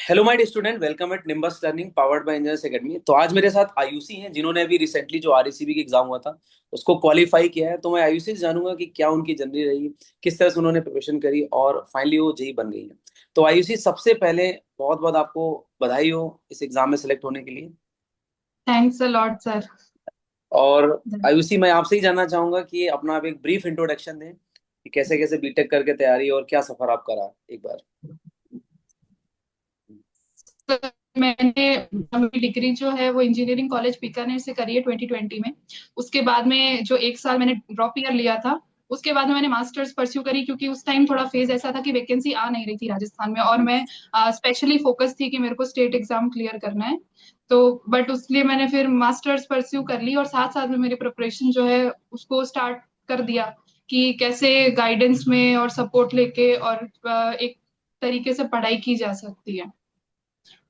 Hello my student, welcome eight nimbus learning powered by engineers academy. तो आज मेरे साथ आयुषी हैं जिन्होंने अभी रिसेंटली जो आरईसीबी की एग्जाम हुआ था उसको क्वालिफाई किया है। तो मैं आयुषी से जानूंगा कि क्या उनकी जर्नी रही, किस तरह से उन्होंने प्रिपरेशन करी और फाइनली वो जेई बन गई है। तो आयुषी, सबसे पहले बहुत बहुत आपको बधाई हो इस एग्जाम में सेलेक्ट होने के लिए। Thanks a lot sir. और आयुषी, मैं आपसे ही जानना चाहूंगा कि अपना आप एक ब्रीफ इंट्रोडक्शन दें कि कैसे कैसे बीटेक करके तैयारी और क्या सफर आपका रहा एक बार। मैंने मेरी डिग्री जो है वो इंजीनियरिंग कॉलेज बीकानेर से करी है 2020 में। उसके बाद में जो एक साल मैंने ड्रॉप ईयर लिया था, उसके बाद में मैंने मास्टर्स परस्यू करी, क्योंकि उस टाइम थोड़ा फेज ऐसा था कि वैकेंसी आ नहीं रही थी राजस्थान में, और मैं स्पेशली फोकस थी कि मेरे को स्टेट एग्जाम क्लियर करना है। तो बट उसके लिए मैंने फिर मास्टर्स परस्यू कर ली, और साथ साथ में मेरी प्रिपरेशन जो है उसको स्टार्ट कर दिया कि कैसे गाइडेंस में और सपोर्ट लेके और एक तरीके से पढ़ाई की जा सकती है।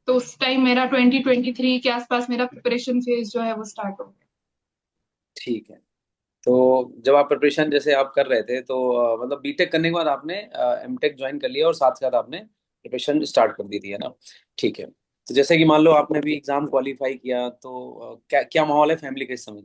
तो उस टाइम मेरा 2023 के आसपास मेरा प्रिपरेशन फेज जो है वो स्टार्ट हो गया। ठीक है। तो जब आप प्रिपरेशन जैसे आप कर रहे थे तो मतलब बीटेक करने के बाद आपने एमटेक ज्वाइन कर लिया और साथ साथ आपने प्रिपरेशन स्टार्ट कर दी थी, है ना। ठीक है। तो जैसे कि मान लो आपने भी एग्जाम क्वालिफाई किया तो क्या क्या माहौल है फैमिली के इस समय,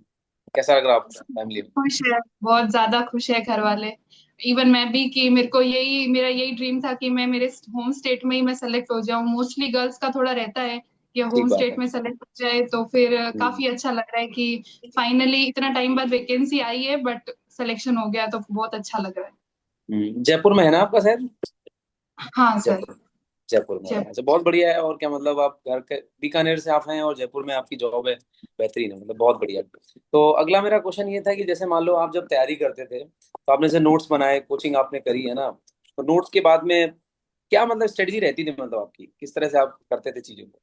कैसा लग रहा है आपको फैमिली में। खुश है, बहुत ज्यादा खुश है घर वाले। इवन मैं भी, कि मेरा यही ड्रीम था कि मैं मेरे होम स्टेट में ही मैं सेलेक्ट हो जाऊं। मोस्टली गर्ल्स का थोड़ा रहता है कि ठीक होम बात है। स्टेट में सेलेक्ट हो जाए, तो फिर हम्म। काफी अच्छा लग रहा है कि फाइनली इतना टाइम बाद वैकेंसी आई है, बट सिलेक्शन हो गया, तो बहुत अच्छा लग रहा है। जयपुर में है ना आपका शहर। हाँ सर। जयपुर। जयपुर में है, जय अच्छा बहुत बढ़िया है। और क्या मतलब आप घर के बीकानेर से आप हैं और जयपुर में आपकी जॉब है, बेहतरीन है, मतलब बहुत बढ़िया। तो अगला मेरा क्वेश्चन ये था कि जैसे मान लो आप जब तैयारी करते थे तो आपने जैसे नोट्स बनाए, कोचिंग आपने करी है ना, तो नोट्स के बाद में क्या मतलब स्ट्रेटजी रहती थी, मतलब आपकी किस तरह से आप करते थे चीजों को।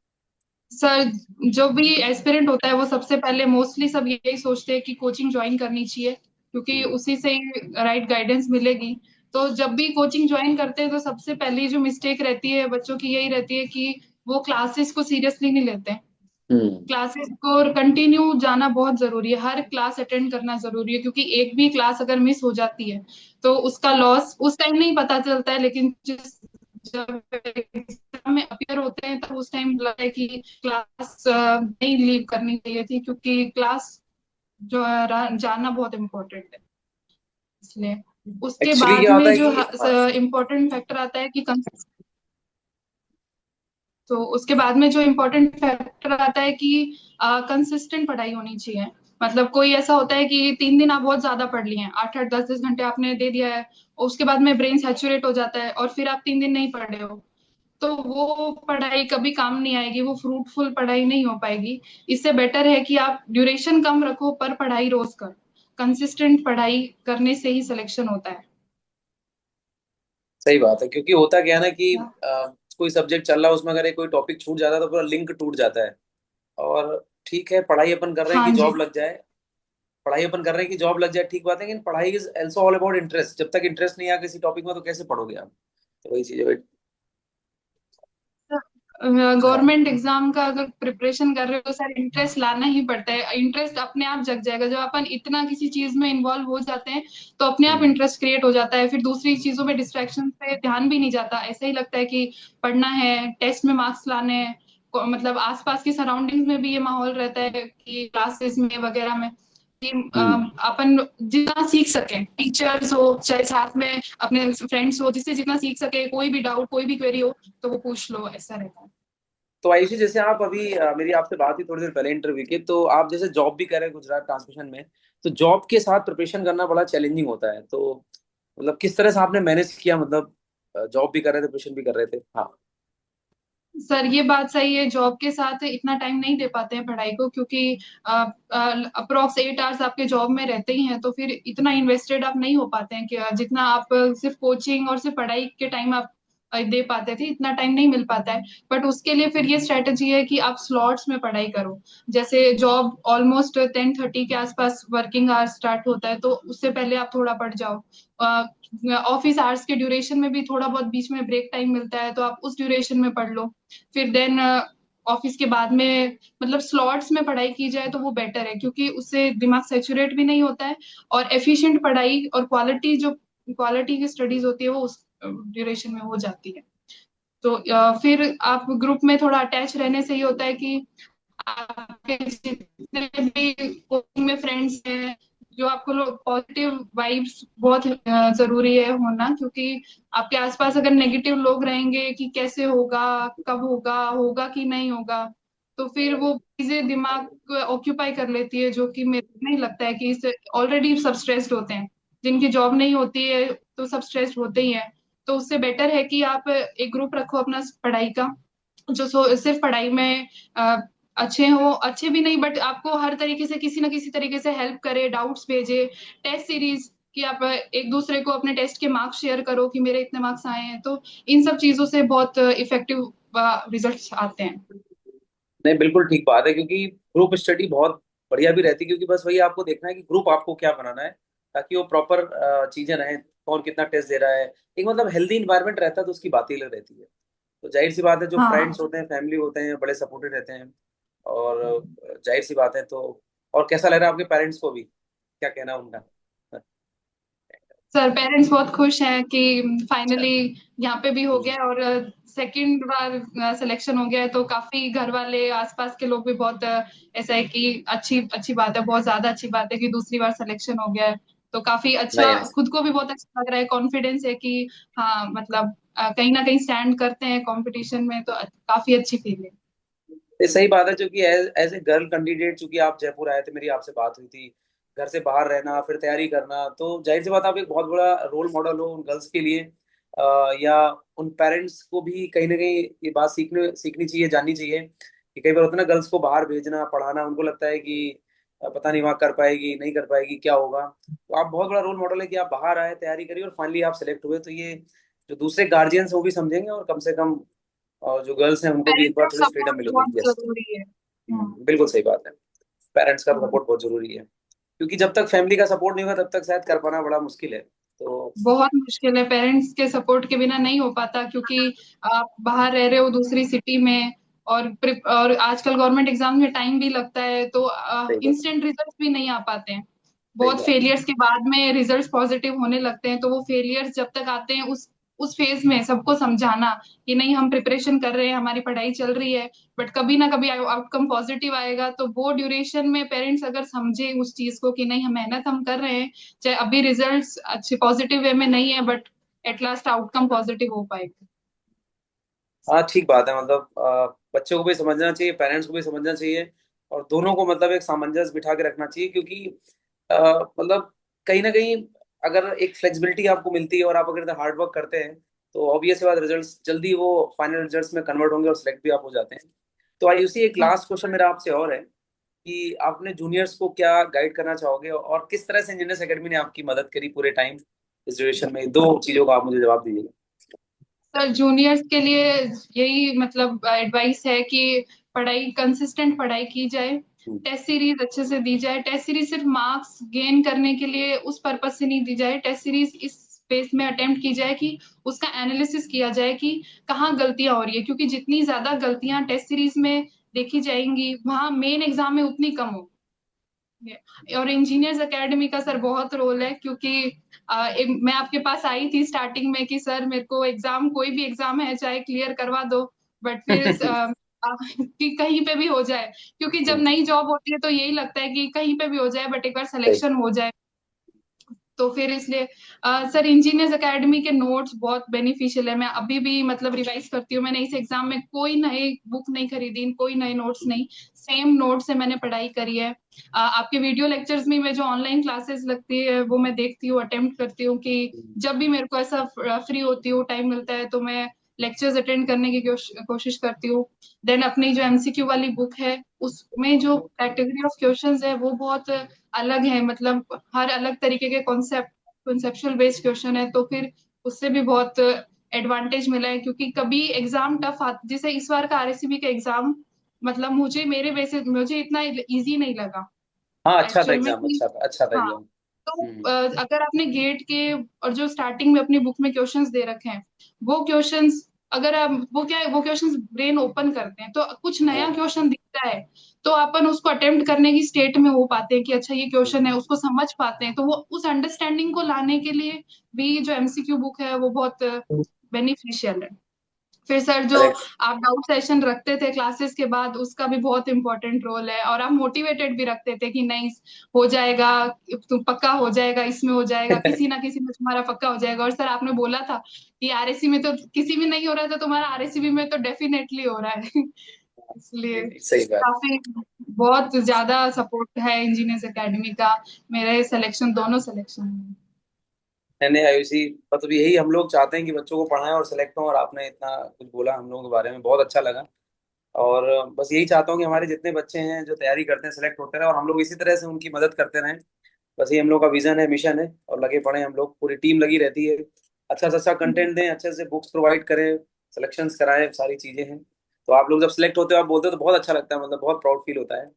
सर, जो भी एस्पिरेंट होता है वो सबसे पहले मोस्टली सब यही सोचते हैं कि कोचिंग ज्वाइन करनी चाहिए, क्योंकि हम्म। उसी से ही राइट गाइडेंस मिलेगी। तो जब भी कोचिंग ज्वाइन करते हैं तो सबसे पहली जो मिस्टेक रहती है बच्चों की यही रहती है कि वो क्लासेस को सीरियसली नहीं लेते। हम्म। क्लासेस को कंटिन्यू जाना बहुत जरूरी है, हर क्लास अटेंड करना जरूरी है, क्योंकि एक भी क्लास अगर मिस हो जाती है तो उसका लॉस उस टाइम नहीं पता चलता है, लेकिन जब एग्जाम में अपियर होते हैं तो उस टाइम लगता है कि क्लास नहीं लीव करनी चाहिए थी, क्योंकि क्लास जो है जानना बहुत इम्पोर्टेंट है। इसलिए उसके एक्चुअली बाद क्या होता में है जो कि हाँ। इम्पोर्टेंट फैक्टर आता है कि तो उसके बाद में जो इम्पोर्टेंट फैक्टर आता है कि कंसिस्टेंट पढ़ाई होनी चाहिए। मतलब कोई ऐसा होता है कि 3 दिन आप बहुत ज्यादा पढ़ लिए हैं, 8 8 10 10 घंटे आपने दे दिया है, और उसके बाद में ब्रेन सैचुरेट हो जाता है, और फिर आप 3 दिन नहीं पढ़े हो, तो वो पढ़ाई कभी काम नहीं आएगी, वो फ्रूटफुल पढ़ाई नहीं हो पाएगी। इससे बेटर है कि आप ड्यूरेशन कम रखो पर पढ़ाई रोज कर। कंसिस्टेंट पढ़ाई करने से ही सिलेक्शन होता है। सही बात है, क्योंकि होता क्या है ना कि कोई सब्जेक्ट चल रहा है उसमें अगर एक कोई टॉपिक छूट जाता है तो पूरा लिंक टूट जाता है। और ठीक है, पढ़ाई अपन कर रहे हैं कि हाँ जी। जॉब लग जाए, पढ़ाई अपन कर रहे हैं कि जॉब लग जाए, ठीक बात है, लेकिन पढ़ाई is also all about interest. जब तक इंटरेस्ट नहीं आया किसी टॉपिक में तो कैसे पढ़ोगे आप। तो वही चीज है भाई। हाँ। गवर्नमेंट एग्जाम का अगर प्रिपरेशन कर रहे हो तो सर इंटरेस्ट लाना ही पड़ता है। इंटरेस्ट अपने आप जग जाएगा जब अपन इतना किसी चीज में इन्वॉल्व हो जाते हैं, तो अपने आप हम्म। इंटरेस्ट क्रिएट हो जाता है, फिर दूसरी चीजों में डिस्ट्रैक्शन पे ध्यान भी नहीं जाता। ऐसा ही लगता है कि पढ़ना है, टेस्ट में मार्क्स लाने हैं। मतलब आसपास की सराउंडिंग्स में भी ये माहौल रहता है कि क्लासेस में वगैरह में कि हम्म। अपन जितना सीख सके, टीचर्स हो चाहे साथ में अपने फ्रेंड्स हो, जिससे जितना सीख सके, कोई भी डाउट कोई भी क्वेरी हो तो वो पूछ लो, ऐसा रहता है। तो आयुषी, जैसे आप अभी मेरी आपसे बात हुई थोड़ी देर पहले इंटरव्यू की, तो आप जैसे जॉब भी कर रहे हैं गुजरात ट्रांसमिशन में, तो जॉब के साथ प्रिपरेशन करना बड़ा चैलेंजिंग होता है। तो मतलब किस तरह से आपने मैनेज किया, मतलब जॉब भी कर रहे थे, प्रिपरेशन भी कर रहे थे। हाँ। सर ये बात सही है, जॉब के साथ इतना टाइम नहीं दे पाते हैं पढ़ाई को, क्योंकि अप्रोक्स 8 आवर्स आपके जॉब में रहते ही हैं, तो फिर इतना इन्वेस्टेड आप नहीं हो पाते हैं कि जितना आप सिर्फ कोचिंग और सिर्फ पढ़ाई के टाइम आप दे पाते थे, इतना टाइम नहीं मिल पाता है। बट उसके लिए फिर ये स्ट्रेटेजी है कि आप स्लॉट्स में पढ़ाई करो। जैसे जॉब ऑलमोस्ट 10:30 के आसपास वर्किंग आवर्स स्टार्ट होता है, तो उससे पहले आप थोड़ा पढ़ जाओ। ऑफिस आवर्स के ड्यूरेशन में भी थोड़ा बहुत बीच में ब्रेक टाइम मिलता है, तो आप उस ड्यूरेशन में पढ़ लो। फिर देन ऑफिस के बाद में मतलब स्लॉट्स में पढ़ाई की जाए तो वो बेटर है, क्योंकि उससे दिमाग सेचुरेट भी नहीं होता है, और एफिशिएंट पढ़ाई और क्वालिटी की स्टडीज होती है वो उस ड्यूरेशन में हो जाती है। तो फिर आप ग्रुप में थोड़ा अटैच रहने से ये होता है कि आपके जितने भी कोचिंग में फ्रेंड्स हैं, जो आपको लोग पॉजिटिव वाइब्स बहुत जरूरी है होना, क्योंकि आपके आसपास अगर नेगेटिव लोग रहेंगे कि कैसे होगा, कब होगा, होगा कि नहीं होगा, तो फिर वो चीजें दिमाग ऑक्यूपाई कर लेती है, जो कि मेरे को नहीं लगता है कि इससे ऑलरेडी सब स्ट्रेस्ड होते हैं। जिनकी जॉब नहीं होती है तो सब स्ट्रेस्ड होते ही है। तो उससे बेटर है कि आप एक ग्रुप रखो अपना पढ़ाई का, जो सिर्फ पढ़ाई में अ, अच्छे हो, अच्छे भी नहीं बट आपको हर तरीके से किसी ना किसी तरीके से हेल्प करे, डाउट्स भेजे, टेस्ट सीरीज कि आप एक दूसरे को अपने टेस्ट के मार्क्स शेयर करो कि मेरे इतने मार्क्स आए हैं। तो इन सब चीजों से बहुत इफेक्टिव रिजल्ट्स आते हैं। नहीं, बिल्कुल ठीक बात है, क्योंकि ग्रुप स्टडी बहुत बढ़िया भी रहती है, क्योंकि बस वही आपको देखना है कि ग्रुप आपको क्या बनाना है, ताकि वो प्रॉपर चीजें रहें, कौन कितना टेस्ट दे रहा है, एक मतलब हेल्दी इन्वायरमेंट रहता है, तो उसकी बात ही अलग रहती है। तो जाहिर सी बात है, जो हाँ फ्रेंड्स होते हैं, फैमिली होते हैं, बड़े सपोर्टिव रहते हैं। और जाहिर सी बात है तो। और कैसा लग रहा है आपके पेरेंट्स को भी, क्या कहना है उनका? सर, पेरेंट्स बहुत खुश हैं कि अच्छा। फाइनली यहाँ पे भी हो हम्म। गया, और सेकंड बार सिलेक्शन हो गया है। तो काफी घर वाले, आसपास के लोग भी बहुत ऐसा है कि अच्छी अच्छी बात है, बहुत ज्यादा अच्छी बात है कि दूसरी बार सिलेक्शन हो गया है। तो काफी अच्छा, नहीं, खुद को भी बहुत अच्छा लग रहा है, कॉन्फिडेंस है कि हाँ मतलब कहीं ना कहीं स्टैंड करते हैं कंपटीशन में, तो काफी अच्छी फील है। ये सही बात है, क्योंकि एज ए गर्ल कैंडिडेट, चूंकि आप जयपुर आए थे, मेरी आपसे बात हुई थी, घर से बाहर रहना, फिर तैयारी करना, तो जाहिर सी बात, आप एक बहुत बड़ा रोल मॉडल हो उन गर्ल्स के लिए। या उन पेरेंट्स को भी कहीं ना कहीं ये बात सीखनी चाहिए, जाननी चाहिए कि कई बार होता है ना, गर्ल्स को बाहर भेजना, पढ़ाना, उनको लगता है कि पता नहीं वहाँ कर पाएगी, नहीं कर पाएगी, क्या होगा। तो आप बहुत बड़ा रोल मॉडल है कि आप बाहर आए, तैयारी करी, और फाइनली आप सेलेक्ट हुए। तो ये जो दूसरे गार्जियंस हैं वो भी समझेंगे, और कम से कम और जो गर्ल्स हैं उनको भी इस पेरेंट्स बार का थोड़ी फ्रीडम सपोर्ट मिलेगी। बहुत यस। जरूरी है। हाँ बिल्कुल सही बात है। पेरेंट्स का हाँ। सपोर्ट बहुत जरूरी है, क्योंकि जब तक फैमिली का सपोर्ट नहीं होगा, तब तक शायद कर पाना बड़ा मुश्किल है। तो बहुत मुश्किल है, पेरेंट्स के सपोर्ट के बिना नहीं हो पाता, क्योंकि आप बाहर रह रहे हो दूसरी सिटी में, और आजकल गवर्नमेंट एग्जाम में टाइम भी लगता है, तो सही बात है। इंस्टेंट रिजल्ट्स भी नहीं आ पाते हैं। सही बहुत बात है। फेलियर्स के बाद में रिजल्ट्स पॉजिटिव होने लगते हैं। तो वो फेलियर्स जब तक आते हैं, उस फेज में सबको समझाना कि नहीं, हम प्रिपरेशन कर रहे हैं, हमारी पढ़ाई चल रही है, बट कभी ना कभी आउटकम पॉजिटिव आएगा। तो वो ड्यूरेशन में पेरेंट्स अगर समझे उस चीज को कि नहीं, हम मेहनत हम कर रहे हैं, चाहे अभी रिजल्ट्स अच्छे पॉजिटिव वे में नहीं है, but at last outcome positive हो पाएगा। हाँ, ठीक बात है, मतलब बच्चों को भी समझना चाहिए, पेरेंट्स को भी समझना चाहिए, और दोनों को मतलब एक सामंजस्य बिठा के रखना चाहिए, क्योंकि मतलब कहीं ना कहीं अगर एक फ्लेक्सिबिलिटी आपको मिलती है, और आप अगर हार्ड वर्क करते हैं, तो ऑब्वियस बात, रिजल्ट्स जल्दी वो फाइनल रिजल्ट्स में कन्वर्ट होंगे, और सिलेक्ट भी आप हो जाते हैं। तो आयुषी, एक हाँ लास्ट क्वेश्चन मेरा आपसे और है कि आपने जूनियर्स को क्या गाइड करना चाहोगे, और किस तरह से इंजीनियर्स एकेडमी ने आपकी मदद करी पूरे टाइम, इस ड्यूरेशन में? दो चीजों का आप मुझे जवाब दीजिएगा। सर, जूनियर्स के लिए यही मतलब एडवाइस है कि पढ़ाई, कंसिस्टेंट पढ़ाई की जाए, हम्म। टेस्ट सीरीज अच्छे से दी जाए। टेस्ट सीरीज सिर्फ मार्क्स गेन करने के लिए उस पर्पज से नहीं दी जाए, टेस्ट सीरीज इस स्पेस में अटेम्प्ट की जाए कि उसका एनालिसिस किया जाए कि कहाँ गलतियां हो रही है, क्योंकि जितनी ज्यादा गलतियां टेस्ट सीरीज में देखी जाएंगी, वहां मेन एग्जाम में उतनी कम हो। और इंजीनियर्स एकेडमी का सर बहुत रोल है, क्योंकि मैं आपके पास आई थी स्टार्टिंग में कि सर मेरे को एग्जाम, कोई भी एग्जाम है चाहे क्लियर करवा दो, बट फिर कि कहीं पे भी हो जाए, क्योंकि जब हम्म। नई जॉब होती है तो यही लगता है कि कहीं पे भी हो जाए, बट एक बार सही। सिलेक्शन हो जाए। तो फिर इसलिए सर, इंजीनियर्स एकेडमी के नोट्स बहुत बेनिफिशियल है। मैं अभी भी मतलब रिवाइज करती हूँ। मैंने इस एग्जाम में कोई नई बुक नहीं खरीदी, कोई नए नोट्स नहीं, सेम नोट से मैंने पढ़ाई करी है। आपके वीडियो लेक्चर्स में जो ऑनलाइन क्लासेस लगती है वो मैं देखती हूँ, अटेम्प्ट करती हूँ कि जब भी मेरे को ऐसा फ्री होती हूँ, टाइम मिलता है, तो मैं लेक्चर्स अटेंड करने की कोशिश करती हूँ। देन अपनी जो एमसीक्यू वाली बुक है, उसमें जो कैटेगरी ऑफ क्वेश्चंस है वो बहुत अलग है, मतलब हर अलग तरीके के कॉन्सेप्चुअल बेस्ड क्वेश्चन है। तो फिर उससे भी बहुत एडवांटेज मिला है, क्योंकि कभी एग्जाम टफ जैसे इस बार का आरएससीबी का एग्जाम, मतलब मुझे मेरे वैसे मुझे इतना इजी नहीं लगा हाँ, अच्छा था एक्चुअल में एग्जाम, कि अच्छा था हाँ। एग्जाम। तो हम्म। अगर आपने गेट के और जो स्टार्टिंग में अपनी बुक में क्वेश्चंस दे रखे हैं, वो क्वेश्चंस अगर आप, वो क्या है, वो क्वेश्चंस ब्रेन ओपन करते हैं, तो कुछ नया हाँ। क्वेश्चन दिखता है, तो अपन उसको अटेम्प्ट करने की स्टेट में हो पाते हैं कि अच्छा ये क्वेश्चन है, उसको समझ पाते हैं। तो वो उस अंडरस्टैंडिंग को लाने के लिए भी जो एमसीक्यू बुक है वो बहुत बेनिफिशियल है। फिर सर जो करेक्ट। आप डाउट सेशन रखते थे क्लासेस के बाद, उसका भी बहुत इंपॉर्टेंट रोल है। और आप मोटिवेटेड भी रखते थे कि नहीं, हो जाएगा, तुम पक्का हो जाएगा, इसमें हो जाएगा, किसी ना किसी में तुम्हारा पक्का हो जाएगा। और सर आपने बोला था कि आरएससी में तो किसी में नहीं हो रहा था, तुम्हारा आरएससीबी में तो डेफिनेटली हो रहा है। नहीं इसलिए नहीं, सही बात। काफी बहुत ज्यादा सपोर्ट है इंजीनियर्स एकेडमी का मेरे सिलेक्शन, दोनों सिलेक्शन में। मैंने आयुषी, मतलब यही हम लोग चाहते हैं कि बच्चों को पढ़ाएं और सिलेक्ट हों, और आपने इतना कुछ बोला हम लोगों के बारे में, बहुत अच्छा लगा। और बस यही चाहता हूँ कि हमारे जितने बच्चे हैं जो तैयारी करते हैं सिलेक्ट होते रहे, और हम लोग इसी तरह से उनकी मदद करते रहें। बस ये हम लोग का विजन है, मिशन है, और लगे पड़े हम लोग, पूरी टीम लगी रहती है। अच्छा से अच्छा कंटेंट दें, अच्छे से बुक्स प्रोवाइड करें, सिलेक्शंस कराएं, सारी चीजें हैं। तो आप लोग जब सिलेक्ट होते हो, आप बोलते हो, तो बहुत अच्छा लगता है, मतलब बहुत प्राउड फील होता है।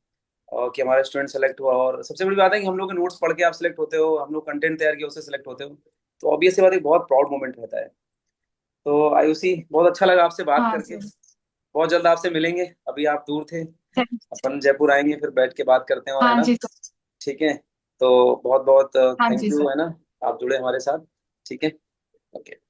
और कि हमारा स्टूडेंट सेलेक्ट हुआ, और सबसे बड़ी बात है कि हम लोग के नोट्स पढ़ के आप सिलेक्ट होते हो, हम लोग कंटेंट तैयार किया उससे सिलेक्ट होते हो। तो ऑब्वियस सी बात है, बहुत प्राउड मोमेंट रहता है। तो आयुषी, बहुत अच्छा लगा आपसे बात हाँ करके। सर। बहुत जल्द आपसे मिलेंगे, अभी आप दूर थे। थैंक- अपन जयपुर आएंगे, फिर बैठ के बात करते हैं, और है हाँ ना। जी सर। ठीक है। तो बहुत बहुत हाँ थैंक जी यू, सर। है ना, आप जुड़े हमारे साथ। ठीक है। ओके।